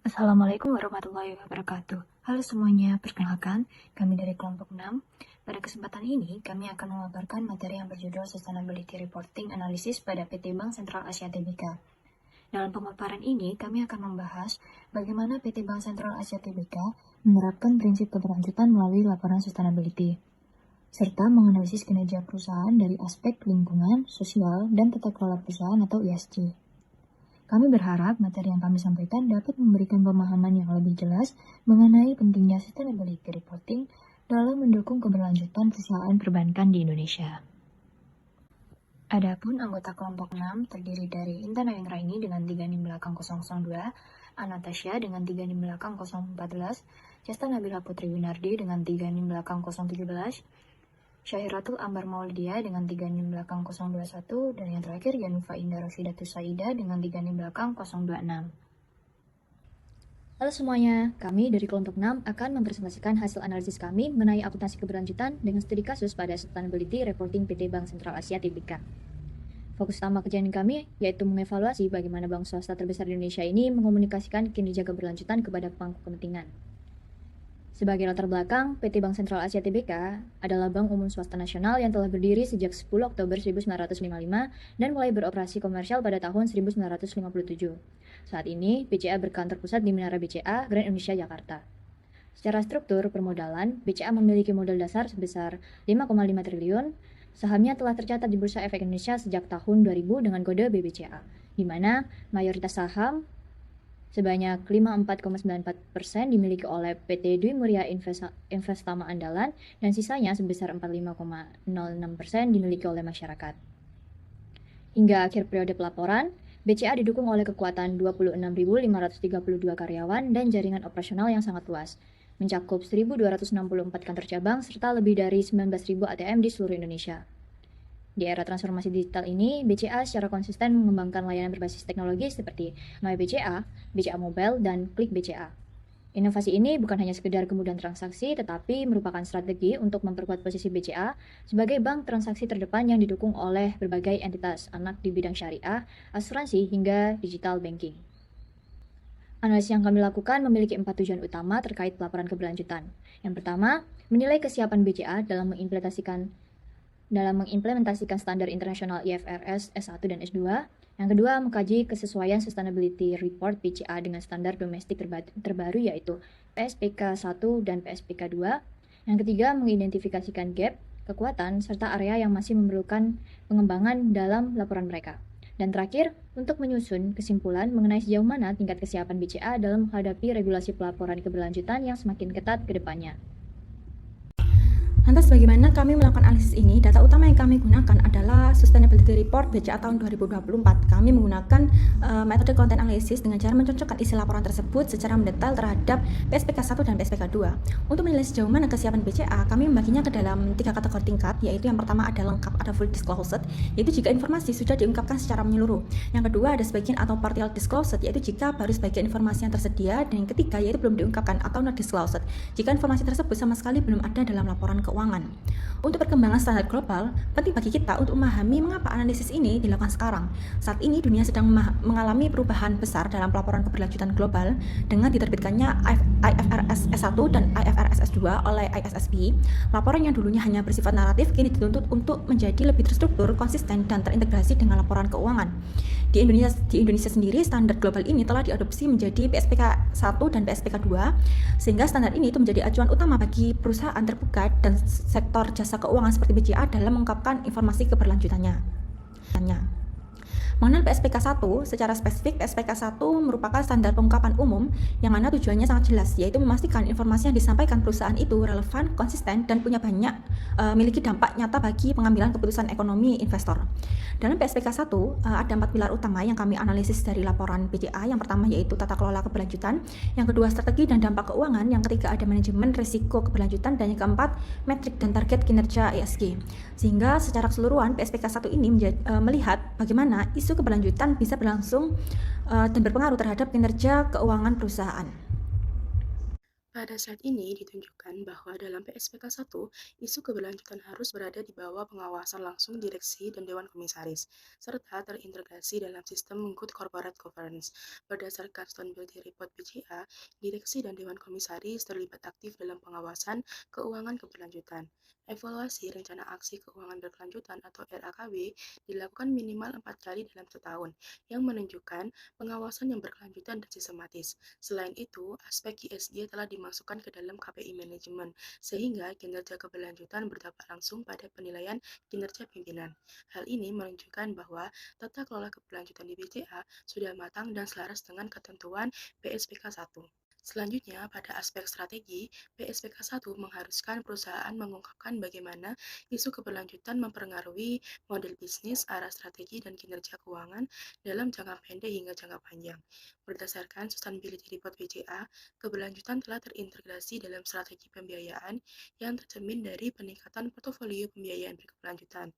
Assalamualaikum warahmatullahi wabarakatuh. Halo semuanya, perkenalkan, kami dari kelompok 6. Pada kesempatan ini, kami akan memaparkan materi yang berjudul Sustainability Reporting Analysis pada PT Bank Sentral Asia Tbk. Dalam pemaparan ini, kami akan membahas bagaimana PT Bank Sentral Asia Tbk menerapkan prinsip keberlanjutan melalui laporan sustainability, serta menganalisis kinerja perusahaan dari aspek lingkungan, sosial, dan tata kelola perusahaan atau ESG. Kami berharap materi yang kami sampaikan dapat memberikan pemahaman yang lebih jelas mengenai pentingnya sustainability reporting dalam mendukung keberlanjutan perusahaan perbankan di Indonesia. Adapun anggota kelompok 6 terdiri dari Intan Ayang Raini dengan 3 NIM belakang 002, Anastasia dengan 3 NIM belakang 014, Cesta Nabila Putri Winardi dengan 3 NIM belakang 017, Syahiratul Ambar Maulidia dengan 3 NIM belakang 021, dan yang terakhir Yanufa Indah Roshidatus Saida dengan 3 NIM belakang 026. Halo semuanya, kami dari kelompok 6 akan mempresentasikan hasil analisis kami mengenai akuntansi keberlanjutan dengan studi kasus pada Sustainability Reporting PT Bank Sentral Asia Tbk. Fokus utama kajian kami yaitu mengevaluasi bagaimana bank swasta terbesar di Indonesia ini mengomunikasikan kinerja keberlanjutan kepada pemangku kepentingan. Sebagai latar belakang, PT Bank Sentral Asia Tbk adalah bank umum swasta nasional yang telah berdiri sejak 10 Oktober 1955 dan mulai beroperasi komersial pada tahun 1957. Saat ini, BCA berkantor pusat di Menara BCA, Grand Indonesia, Jakarta. Secara struktur permodalan, BCA memiliki modal dasar sebesar 5,5 triliun. Sahamnya telah tercatat di Bursa Efek Indonesia sejak tahun 2000 dengan kode BBCA, di mana mayoritas saham sebanyak 54,94% dimiliki oleh PT Dwi Muria Investama Andalan dan sisanya sebesar 45,06% dimiliki oleh masyarakat. Hingga akhir periode pelaporan, BCA didukung oleh kekuatan 26.532 karyawan dan jaringan operasional yang sangat luas, mencakup 1.264 kantor cabang serta lebih dari 19.000 ATM di seluruh Indonesia. Di era transformasi digital ini, BCA secara konsisten mengembangkan layanan berbasis teknologi seperti My BCA, BCA Mobile, dan Klik BCA. Inovasi ini bukan hanya sekedar kemudahan transaksi, tetapi merupakan strategi untuk memperkuat posisi BCA sebagai bank transaksi terdepan yang didukung oleh berbagai entitas anak di bidang syariah, asuransi, hingga digital banking. Analisis yang kami lakukan memiliki 4 tujuan utama terkait pelaporan keberlanjutan. Yang pertama, menilai kesiapan BCA dalam mengimplementasikan standar internasional IFRS S1 dan S2. Yang kedua, mengkaji kesesuaian Sustainability Report BCA dengan standar domestik terbaru yaitu PSPK 1 dan PSPK 2. Yang ketiga, mengidentifikasikan gap, kekuatan, serta area yang masih memerlukan pengembangan dalam laporan mereka. Dan terakhir, untuk menyusun kesimpulan mengenai sejauh mana tingkat kesiapan BCA dalam menghadapi regulasi pelaporan keberlanjutan yang semakin ketat ke depannya. Lantas bagaimana kami melakukan analisis ini? Data utama yang kami gunakan adalah Sustainability Report BCA tahun 2024. Kami menggunakan metode content analysis dengan cara mencocokkan isi laporan tersebut secara mendetail terhadap PSPK 1 dan PSPK 2. Untuk menilai sejauh mana kesiapan BCA, kami membaginya ke dalam 3 kategori tingkat, yaitu yang pertama ada lengkap, ada full disclosed, yaitu jika informasi sudah diungkapkan secara menyeluruh. Yang kedua ada sebagian atau partial disclosed, yaitu jika baru sebagian informasi yang tersedia. Dan yang ketiga yaitu belum diungkapkan atau not disclosed, jika informasi tersebut sama sekali belum ada dalam laporan keuangan. Untuk perkembangan standar global, penting bagi kita untuk memahami mengapa analisis ini dilakukan sekarang. Saat ini dunia sedang mengalami perubahan besar dalam pelaporan keberlanjutan global dengan diterbitkannya IFRS S1 dan IFRS S2 oleh ISSB. Laporan yang dulunya hanya bersifat naratif kini dituntut untuk menjadi lebih terstruktur, konsisten, dan terintegrasi dengan laporan keuangan. Di Indonesia sendiri, standar global ini telah diadopsi menjadi PSPK 1 dan PSPK 2, sehingga standar ini itu menjadi acuan utama bagi perusahaan terbuka dan sektor jasa keuangan seperti BCA dalam mengungkapkan informasi keberlanjutannya. Mengenal PSPK 1, secara spesifik PSPK 1 merupakan standar pengungkapan umum yang mana tujuannya sangat jelas, yaitu memastikan informasi yang disampaikan perusahaan itu relevan, konsisten, dan memiliki dampak nyata bagi pengambilan keputusan ekonomi investor. Dalam PSPK 1 ada 4 pilar utama yang kami analisis dari laporan BCA. Yang pertama yaitu tata kelola keberlanjutan, yang kedua strategi dan dampak keuangan, yang ketiga ada manajemen risiko keberlanjutan, dan yang keempat metrik dan target kinerja ESG. Sehingga secara keseluruhan PSPK 1 ini melihat bagaimana isu keberlanjutan bisa berlangsung dan berpengaruh terhadap kinerja keuangan perusahaan. Pada slide ini ditunjukkan bahwa dalam PSPK 1, isu keberlanjutan harus berada di bawah pengawasan langsung direksi dan dewan komisaris, serta terintegrasi dalam sistem good corporate governance. Berdasarkan Sustainability Report BCA, direksi dan dewan komisaris terlibat aktif dalam pengawasan keuangan keberlanjutan. Evaluasi rencana aksi keuangan berkelanjutan atau RAKB dilakukan minimal 4 kali dalam setahun, yang menunjukkan pengawasan yang berkelanjutan dan sistematis. Selain itu, aspek ISG telah dimasukkan ke dalam KPI manajemen, sehingga kinerja keberlanjutan berdampak langsung pada penilaian kinerja pimpinan. Hal ini menunjukkan bahwa tata kelola keberlanjutan di BCA sudah matang dan selaras dengan ketentuan PSPK 1. Selanjutnya, pada aspek strategi, PSPK 1 mengharuskan perusahaan mengungkapkan bagaimana isu keberlanjutan mempengaruhi model bisnis, arah strategi, dan kinerja keuangan dalam jangka pendek hingga jangka panjang. Berdasarkan Sustainability Report BCA, keberlanjutan telah terintegrasi dalam strategi pembiayaan yang tercermin dari peningkatan portofolio pembiayaan berkelanjutan.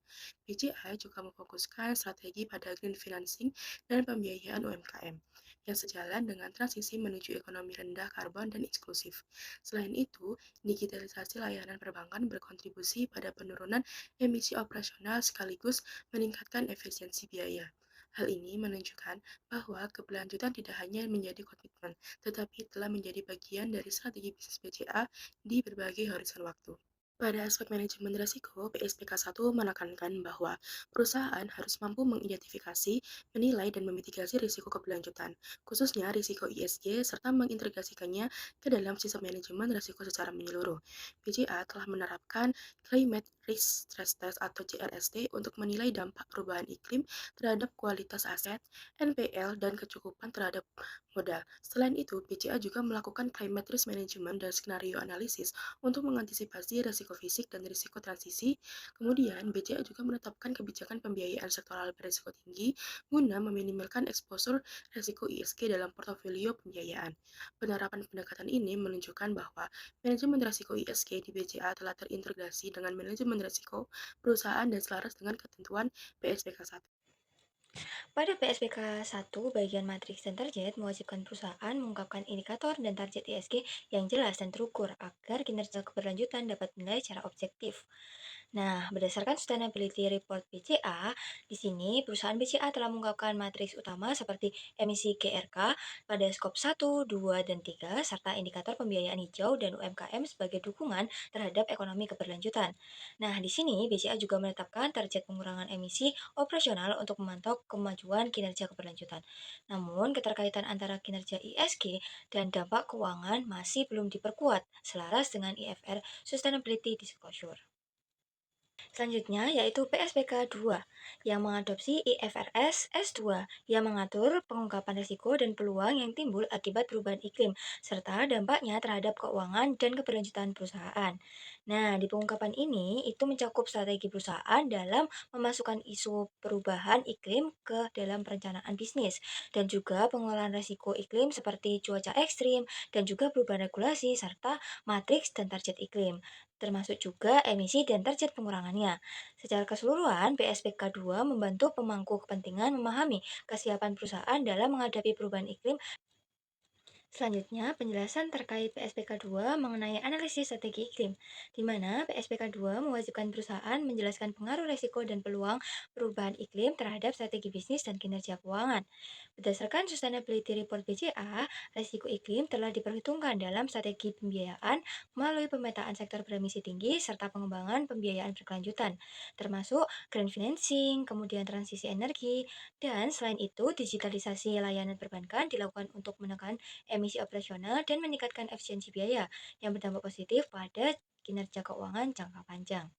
BCA juga memfokuskan strategi pada green financing dan pembiayaan UMKM yang sejalan dengan transisi menuju ekonomi rendah karbon dan inklusif. Selain itu, digitalisasi layanan perbankan berkontribusi pada penurunan emisi operasional sekaligus meningkatkan efisiensi biaya. Hal ini menunjukkan bahwa keberlanjutan tidak hanya menjadi komitmen, tetapi telah menjadi bagian dari strategi bisnis BCA di berbagai horizon waktu. Pada aspek manajemen risiko, PSPK 1 menekankan bahwa perusahaan harus mampu mengidentifikasi, menilai, dan memitigasi risiko keberlanjutan, khususnya risiko ISG, serta mengintegrasikannya ke dalam sistem manajemen risiko secara menyeluruh. BCA telah menerapkan Climate Risk Stress Test atau CRST untuk menilai dampak perubahan iklim terhadap kualitas aset, NPL, dan kecukupan terhadap modal. Selain itu, BCA juga melakukan Climate Risk Management dan Skenario Analysis untuk mengantisipasi risiko fisik dan risiko transisi. Kemudian, BCA juga menetapkan kebijakan pembiayaan sektoral berisiko tinggi guna meminimalkan eksposur risiko ISG dalam portofolio pembiayaan. Penerapan pendekatan ini menunjukkan bahwa manajemen risiko ISG di BCA telah terintegrasi dengan manajemen risiko perusahaan dan selaras dengan ketentuan PSPK 1. Pada PSPK 1, bagian matriks dan target mewajibkan perusahaan mengungkapkan indikator dan target ESG yang jelas dan terukur agar kinerja keberlanjutan dapat dinilai secara objektif. Nah, berdasarkan Sustainability Report BCA, di sini perusahaan BCA telah mengungkapkan matriks utama seperti emisi GRK pada skop 1, 2, dan 3, serta indikator pembiayaan hijau dan UMKM sebagai dukungan terhadap ekonomi keberlanjutan. Nah, di sini BCA juga menetapkan target pengurangan emisi operasional untuk memantau kemajuan kinerja keberlanjutan. Namun, keterkaitan antara kinerja ISG dan dampak keuangan masih belum diperkuat, selaras dengan IFR Sustainability Disclosure. Selanjutnya yaitu PSPK 2 yang mengadopsi IFRS S2 yang mengatur pengungkapan risiko dan peluang yang timbul akibat perubahan iklim serta dampaknya terhadap keuangan dan keberlanjutan perusahaan. Nah, di pengungkapan ini itu mencakup strategi perusahaan dalam memasukkan isu perubahan iklim ke dalam perencanaan bisnis dan juga pengelolaan risiko iklim seperti cuaca ekstrim dan juga perubahan regulasi serta matriks dan target iklim termasuk juga emisi dan target pengurangannya. Secara keseluruhan, PSPK 2 membantu pemangku kepentingan memahami kesiapan perusahaan dalam menghadapi perubahan iklim. Selanjutnya, penjelasan terkait PSPK 2 mengenai analisis strategi iklim, di mana PSPK 2 mewajibkan perusahaan menjelaskan pengaruh risiko dan peluang perubahan iklim terhadap strategi bisnis dan kinerja keuangan. Berdasarkan Sustainability Report BCA, risiko iklim telah diperhitungkan dalam strategi pembiayaan melalui pemetaan sektor beremisi tinggi serta pengembangan pembiayaan berkelanjutan, termasuk green financing, kemudian transisi energi, dan selain itu digitalisasi layanan perbankan dilakukan untuk menekan emisi operasional, dan meningkatkan efisiensi biaya yang berdampak positif pada kinerja keuangan jangka panjang.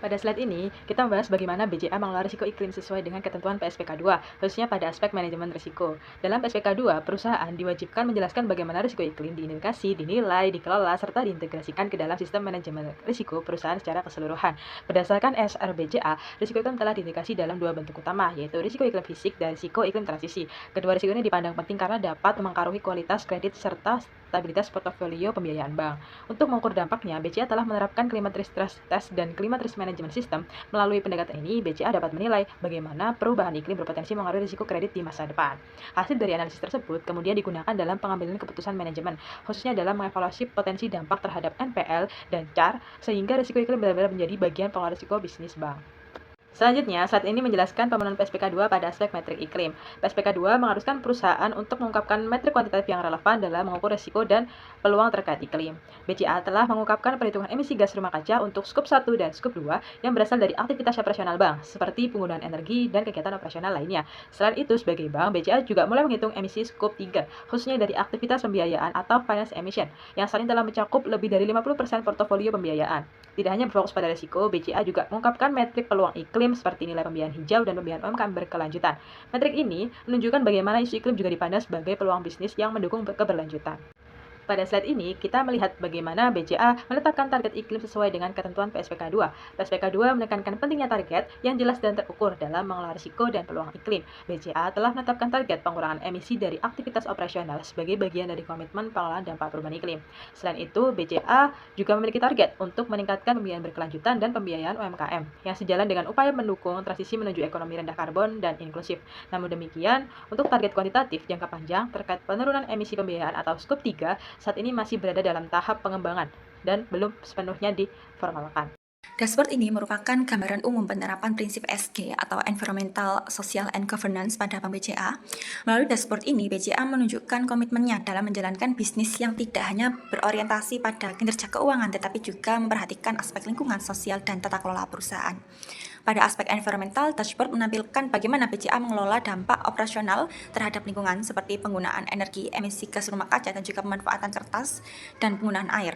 Pada slide ini, kita membahas bagaimana BCA mengelola risiko iklim sesuai dengan ketentuan PSPK 2, khususnya pada aspek manajemen risiko. Dalam PSPK 2, perusahaan diwajibkan menjelaskan bagaimana risiko iklim diindikasi, dinilai, dikelola, serta diintegrasikan ke dalam sistem manajemen risiko perusahaan secara keseluruhan. Berdasarkan SRBCA, risiko iklim telah diindikasi dalam dua bentuk utama, yaitu risiko iklim fisik dan risiko iklim transisi. Kedua risiko ini dipandang penting karena dapat mempengaruhi kualitas kredit serta stabilitas portofolio pembiayaan bank. Untuk mengukur dampaknya, BCA telah menerapkan Climate Risk Stress Test dan Climate Risk Management manajemen sistem. Melalui pendekatan ini, BCA dapat menilai bagaimana perubahan iklim berpotensi mengaruhi risiko kredit di masa depan. Hasil dari analisis tersebut kemudian digunakan dalam pengambilan keputusan manajemen, khususnya dalam mengevaluasi potensi dampak terhadap NPL dan CAR, sehingga risiko iklim benar-benar menjadi bagian pengelola risiko bisnis bank. Selanjutnya, slide ini menjelaskan pemenuhan PSPK 2 pada aspek metrik iklim. PSPK 2 mengharuskan perusahaan untuk mengungkapkan metrik kuantitatif yang relevan dalam mengukur risiko dan peluang terkait iklim. BCA telah mengungkapkan perhitungan emisi gas rumah kaca untuk skop 1 dan skop 2 yang berasal dari aktivitas operasional bank, seperti penggunaan energi dan kegiatan operasional lainnya. Selain itu, sebagai bank, BCA juga mulai menghitung emisi skop 3, khususnya dari aktivitas pembiayaan atau finance emission, yang saat ini telah mencakup lebih dari 50% portofolio pembiayaan. Tidak hanya berfokus pada risiko, BCA juga mengungkapkan metrik peluang iklim seperti nilai pembiayaan hijau dan pembiayaan UMKM berkelanjutan. Metrik ini menunjukkan bagaimana isu iklim juga dipandang sebagai peluang bisnis yang mendukung keberlanjutan. Pada slide ini, kita melihat bagaimana BCA menetapkan target iklim sesuai dengan ketentuan PSPK 2. PSPK 2 menekankan pentingnya target yang jelas dan terukur dalam mengelola risiko dan peluang iklim. BCA telah menetapkan target pengurangan emisi dari aktivitas operasional sebagai bagian dari komitmen pengelolaan dampak perubahan iklim. Selain itu, BCA juga memiliki target untuk meningkatkan pembiayaan berkelanjutan dan pembiayaan UMKM, yang sejalan dengan upaya mendukung transisi menuju ekonomi rendah karbon dan inklusif. Namun demikian, untuk target kuantitatif jangka panjang terkait penurunan emisi pembiayaan atau skop 3, saat ini masih berada dalam tahap pengembangan dan belum sepenuhnya diformalkan. Dashboard ini merupakan gambaran umum penerapan prinsip ESG atau Environmental, Social, and Governance pada Bank BCA. Melalui dashboard ini, BCA menunjukkan komitmennya dalam menjalankan bisnis yang tidak hanya berorientasi pada kinerja keuangan, tetapi juga memperhatikan aspek lingkungan, sosial, dan tata kelola perusahaan. Pada aspek environmental, dashboard menampilkan bagaimana BCA mengelola dampak operasional terhadap lingkungan seperti penggunaan energi, emisi gas rumah kaca, dan juga pemanfaatan kertas dan penggunaan air.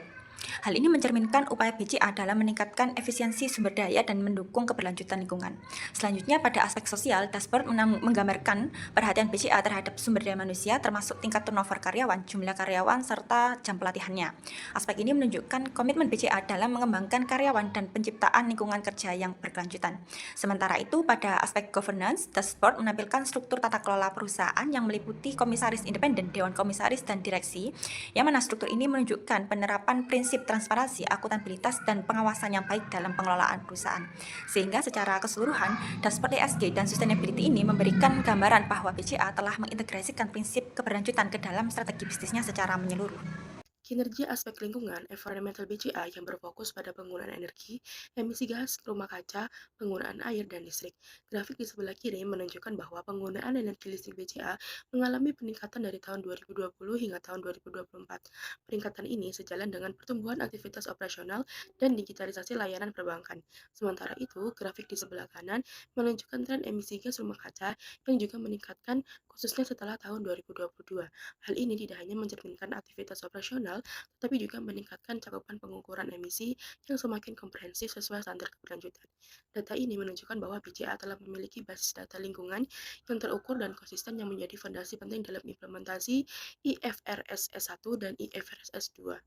Hal ini mencerminkan upaya BCA dalam meningkatkan efisiensi sumber daya dan mendukung keberlanjutan lingkungan. Selanjutnya, pada aspek sosial, dashboard menggambarkan perhatian BCA terhadap sumber daya manusia, termasuk tingkat turnover karyawan, jumlah karyawan, serta jam pelatihannya. Aspek ini menunjukkan komitmen BCA dalam mengembangkan karyawan dan penciptaan lingkungan kerja yang berkelanjutan. Sementara itu, pada aspek governance, dashboard menampilkan struktur tata kelola perusahaan yang meliputi komisaris independen, dewan komisaris, dan direksi, yang mana struktur ini menunjukkan penerapan prinsip transparansi, akuntabilitas, dan pengawasan yang baik dalam pengelolaan perusahaan. Sehingga secara keseluruhan, dashboard ESG dan sustainability ini memberikan gambaran bahwa BCA telah mengintegrasikan prinsip keberlanjutan ke dalam strategi bisnisnya secara menyeluruh. Kinerja aspek lingkungan, environmental BCA yang berfokus pada penggunaan energi, emisi gas rumah kaca, penggunaan air, dan listrik. Grafik di sebelah kiri menunjukkan bahwa penggunaan energi listrik BCA mengalami peningkatan dari tahun 2020 hingga tahun 2024. Peningkatan ini sejalan dengan pertumbuhan aktivitas operasional dan digitalisasi layanan perbankan. Sementara itu, grafik di sebelah kanan menunjukkan tren emisi gas rumah kaca yang juga meningkatkan khususnya setelah tahun 2022. Hal ini tidak hanya mencerminkan aktivitas operasional, tetapi juga meningkatkan cakupan pengukuran emisi yang semakin komprehensif sesuai standar keberlanjutan. Data ini menunjukkan bahwa BCA telah memiliki basis data lingkungan yang terukur dan konsisten yang menjadi fondasi penting dalam implementasi IFRS S1 dan IFRS S2.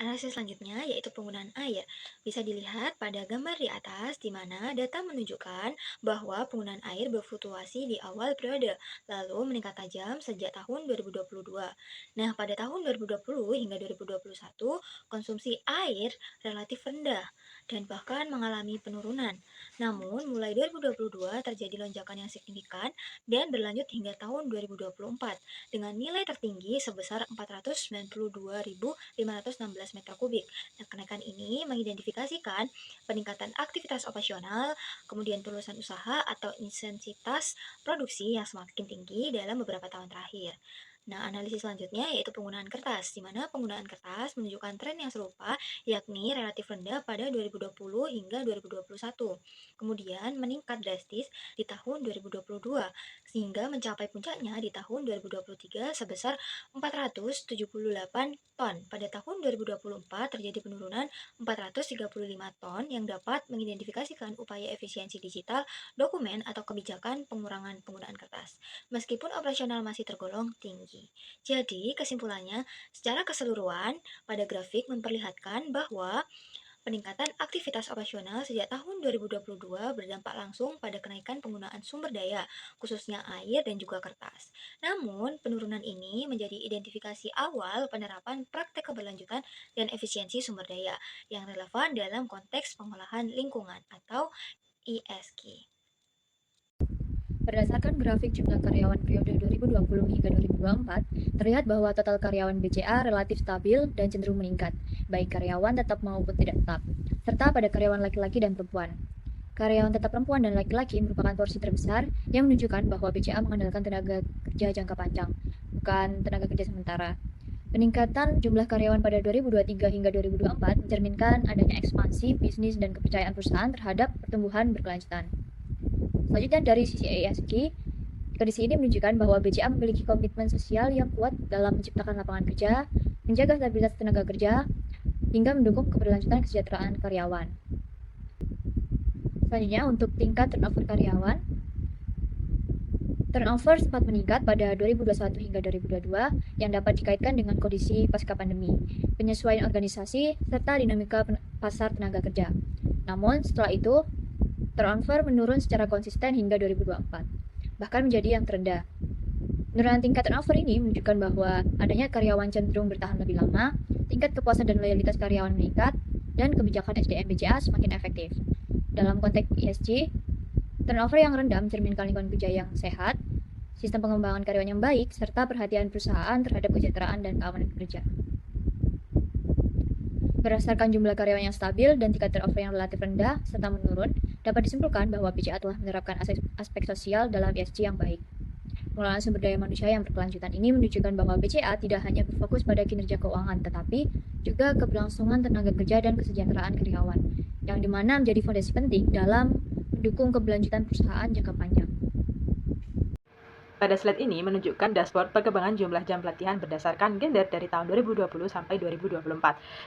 Analisis selanjutnya yaitu penggunaan air. Bisa dilihat pada gambar di atas di mana data menunjukkan bahwa penggunaan air berfluktuasi di awal periode, lalu meningkat tajam sejak tahun 2022. Nah, pada tahun 2020 hingga 2021, konsumsi air relatif rendah dan bahkan mengalami penurunan. Namun, mulai 2022 terjadi lonjakan yang signifikan dan berlanjut hingga tahun 2024 dengan nilai tertinggi sebesar 492.516 meter kubik. Nah, kenaikan ini mengidentifikasikan peningkatan aktivitas operasional, kemudian kelulusan usaha atau intensitas produksi yang semakin tinggi dalam beberapa tahun terakhir. Nah, analisis selanjutnya yaitu penggunaan kertas, di mana penggunaan kertas menunjukkan tren yang serupa, yakni relatif rendah pada 2020 hingga 2021. Kemudian meningkat drastis di tahun 2022, sehingga mencapai puncaknya di tahun 2023 sebesar 478 ton. Pada tahun 2024 terjadi penurunan 435 ton yang dapat mengidentifikasikan upaya efisiensi digital, dokumen, atau kebijakan pengurangan penggunaan kertas. Meskipun operasional masih tergolong tinggi. Jadi, kesimpulannya, secara keseluruhan, pada grafik memperlihatkan bahwa Peningkatan aktivitas operasional sejak tahun 2022 berdampak langsung pada kenaikan penggunaan sumber daya, khususnya air dan juga kertas. Namun, penurunan ini menjadi identifikasi awal penerapan praktek keberlanjutan dan efisiensi sumber daya yang relevan dalam konteks pengolahan lingkungan atau ESG. Berdasarkan grafik jumlah karyawan periode 2020 hingga 2024, terlihat bahwa total karyawan BCA relatif stabil dan cenderung meningkat, baik karyawan tetap maupun tidak tetap, serta pada karyawan laki-laki dan perempuan. Karyawan tetap perempuan dan laki-laki merupakan porsi terbesar yang menunjukkan bahwa BCA mengandalkan tenaga kerja jangka panjang, bukan tenaga kerja sementara. Peningkatan jumlah karyawan pada 2023 hingga 2024 mencerminkan adanya ekspansi bisnis dan kepercayaan perusahaan terhadap pertumbuhan berkelanjutan. Selanjutnya dari sisi ESG, kondisi ini menunjukkan bahwa BCA memiliki komitmen sosial yang kuat dalam menciptakan lapangan kerja, menjaga stabilitas tenaga kerja, hingga mendukung keberlanjutan kesejahteraan karyawan. Selanjutnya untuk tingkat turnover karyawan, turnover sempat meningkat pada 2021 hingga 2022 yang dapat dikaitkan dengan kondisi pasca pandemi, penyesuaian organisasi, serta dinamika pasar tenaga kerja. Namun setelah itu, turnover menurun secara konsisten hingga 2024, bahkan menjadi yang terendah. Penurunan tingkat turnover ini menunjukkan bahwa adanya karyawan cenderung bertahan lebih lama, tingkat kepuasan dan loyalitas karyawan meningkat, dan kebijakan SDM BCA semakin efektif. Dalam konteks ESG, turnover yang rendah mencerminkan lingkungan kerja yang sehat, sistem pengembangan karyawan yang baik, serta perhatian perusahaan terhadap kesejahteraan dan keamanan kerja. Berdasarkan jumlah karyawan yang stabil dan tingkat turnover yang relatif rendah serta menurun, dapat disimpulkan bahwa BCA telah menerapkan aspek sosial dalam ESG yang baik. Pengelolaan sumber daya manusia yang berkelanjutan ini menunjukkan bahwa BCA tidak hanya berfokus pada kinerja keuangan, tetapi juga keberlangsungan tenaga kerja dan kesejahteraan karyawan, yang dimana menjadi fondasi penting dalam mendukung keberlanjutan perusahaan jangka panjang. Pada slide ini menunjukkan dashboard perkembangan jumlah jam pelatihan berdasarkan gender dari tahun 2020 sampai 2024.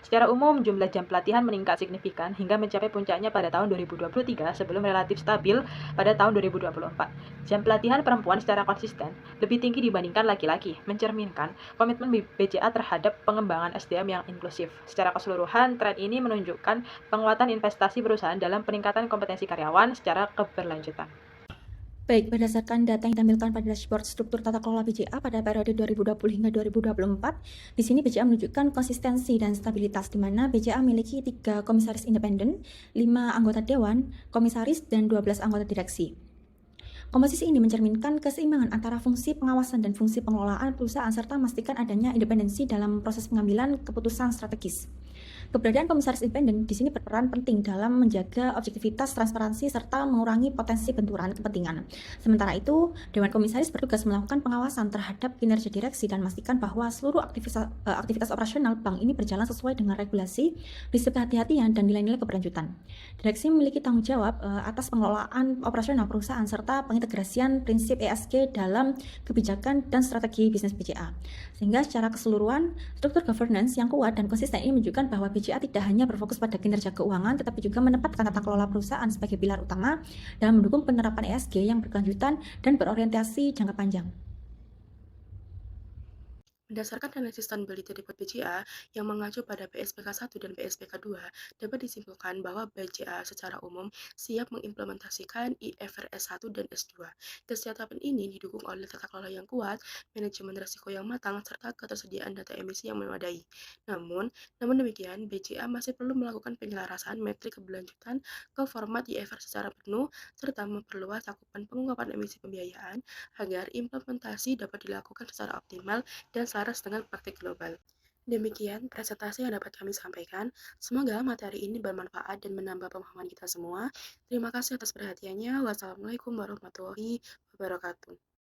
Secara umum, jumlah jam pelatihan meningkat signifikan hingga mencapai puncaknya pada tahun 2023 sebelum relatif stabil pada tahun 2024. Jam pelatihan perempuan secara konsisten lebih tinggi dibandingkan laki-laki, mencerminkan komitmen BCA terhadap pengembangan SDM yang inklusif. Secara keseluruhan, tren ini menunjukkan penguatan investasi perusahaan dalam peningkatan kompetensi karyawan secara keberlanjutan. Baik, berdasarkan data yang ditampilkan pada dashboard struktur tata kelola BCA pada periode 2020 hingga 2024, di sini BCA menunjukkan konsistensi dan stabilitas, di mana BCA memiliki 3 komisaris independen, 5 anggota dewan, komisaris, dan 12 anggota direksi. Komposisi ini mencerminkan keseimbangan antara fungsi pengawasan dan fungsi pengelolaan perusahaan serta memastikan adanya independensi dalam proses pengambilan keputusan strategis. Keberadaan komisaris independen di sini berperan penting dalam menjaga objektivitas, transparansi, serta mengurangi potensi benturan kepentingan. Sementara itu, Dewan Komisaris bertugas melakukan pengawasan terhadap kinerja direksi dan memastikan bahwa seluruh aktivitas operasional bank ini berjalan sesuai dengan regulasi, prinsip kehati-hatian, dan nilai-nilai keberlanjutan. Direksi memiliki tanggung jawab atas pengelolaan operasional perusahaan serta pengintegrasian prinsip ESG dalam kebijakan dan strategi bisnis BCA. Sehingga secara keseluruhan, struktur governance yang kuat dan konsisten ini menunjukkan bahwa BCA tidak hanya berfokus pada kinerja keuangan, tetapi juga menempatkan tata kelola perusahaan sebagai pilar utama dalam mendukung penerapan ESG yang berkelanjutan dan berorientasi jangka panjang. Berdasarkan analisis sustainability report BCA yang mengacu pada PSPK 1 dan PSPK 2, dapat disimpulkan bahwa BCA secara umum siap mengimplementasikan IFRS 1 dan S2. Kesiapan ini didukung oleh tata kelola yang kuat, manajemen risiko yang matang, serta ketersediaan data emisi yang memadai. Namun demikian, BCA masih perlu melakukan penyelarasan metrik keberlanjutan ke format IFRS secara penuh, serta memperluas cakupan pengungkapan emisi pembiayaan agar implementasi dapat dilakukan secara optimal dan selaras dengan praktik global. Demikian presentasi yang dapat kami sampaikan. Semoga materi ini bermanfaat dan menambah pemahaman kita semua. Terima kasih atas perhatiannya. Wassalamualaikum warahmatullahi wabarakatuh.